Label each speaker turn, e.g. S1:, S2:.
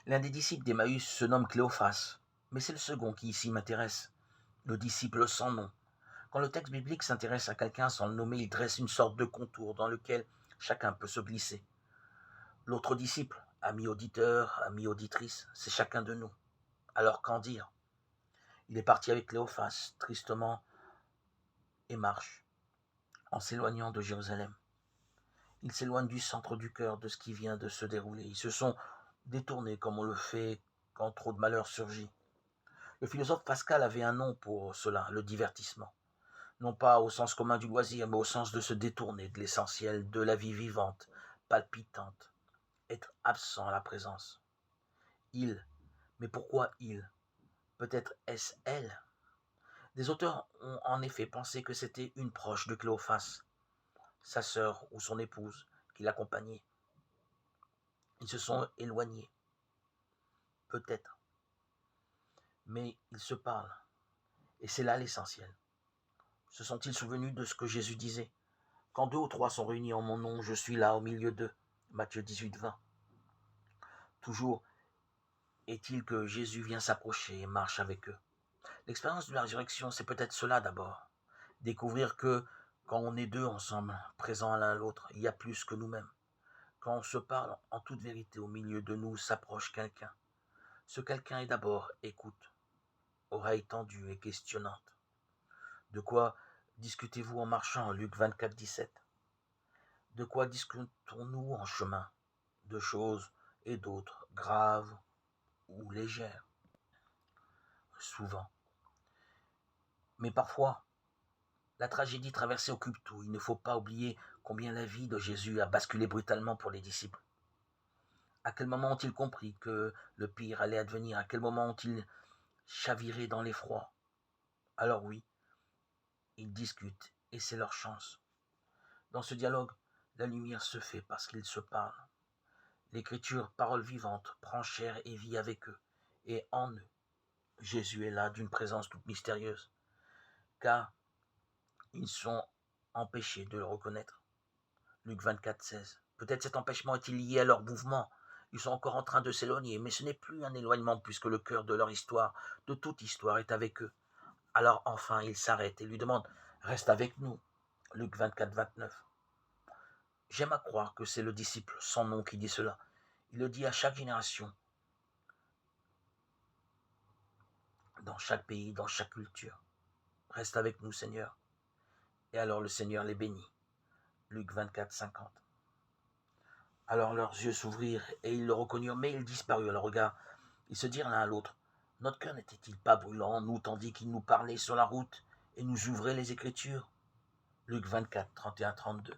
S1: L'un des disciples d'Emmaüs se nomme Cléophas, mais c'est le second qui ici m'intéresse, le disciple sans nom. Quand le texte biblique s'intéresse à quelqu'un sans le nommer, il dresse une sorte de contour dans lequel chacun peut se glisser. L'autre disciple, ami auditeur, ami auditrice, c'est chacun de nous. Alors qu'en dire? Il est parti avec Cléophas, tristement, et marche, en s'éloignant de Jérusalem. Ils s'éloignent du centre du cœur de ce qui vient de se dérouler. Ils se sont détournés comme on le fait quand trop de malheur surgit. Le philosophe Pascal avait un nom pour cela, le divertissement. Non pas au sens commun du loisir, mais au sens de se détourner de l'essentiel, de la vie vivante, palpitante, être absent à la présence. Il, mais pourquoi il? Peut-être est-ce elle? Des auteurs ont en effet pensé que c'était une proche de Cléophas, sa sœur ou son épouse, qui l'accompagnait. Ils se sont éloignés, peut-être, mais ils se parlent, et c'est là l'essentiel. Se sont-ils souvenus de ce que Jésus disait? Quand 2 ou 3 sont réunis en mon nom, je suis là au milieu d'eux. Matthieu 18, 20. Toujours est-il que Jésus vient s'approcher et marche avec eux. L'expérience de la résurrection, c'est peut-être cela d'abord. Découvrir que quand on est deux ensemble, présents l'un à l'autre, il y a plus que nous-mêmes. Quand on se parle en toute vérité, au milieu de nous s'approche quelqu'un. Ce quelqu'un est d'abord écoute, oreille tendue et questionnante. De quoi discutez-vous en marchant, Luc 24, 17. De quoi discutons-nous en chemin? De choses et d'autres, graves ou légères, souvent. Mais parfois, la tragédie traversée occupe tout. Il ne faut pas oublier combien la vie de Jésus a basculé brutalement pour les disciples. À quel moment ont-ils compris que le pire allait advenir? À quel moment ont-ils chaviré dans l'effroi? Alors oui, ils discutent et c'est leur chance. Dans ce dialogue, la lumière se fait parce qu'ils se parlent. L'écriture, parole vivante, prend chair et vit avec eux. Et en eux, Jésus est là d'une présence toute mystérieuse. Car ils sont empêchés de le reconnaître. Luc 24, 16. Peut-être cet empêchement est-il lié à leur mouvement. Ils sont encore en train de s'éloigner, mais ce n'est plus un éloignement puisque le cœur de leur histoire, de toute histoire, est avec eux. Alors enfin, ils s'arrêtent et lui demandent « Reste avec nous ». Luc 24, 29. J'aime à croire que c'est le disciple sans nom qui dit cela. Il le dit à chaque génération, dans chaque pays, dans chaque culture. Reste avec nous, Seigneur. Et alors le Seigneur les bénit. Luc 24, 50. Alors leurs yeux s'ouvrirent et ils le reconnurent, mais ils disparurent à leur regard. Ils se dirent l'un à l'autre, notre cœur n'était-il pas brûlant, nous, tandis qu'il nous parlait sur la route et nous ouvrait les Écritures? Luc 24, 31, 32.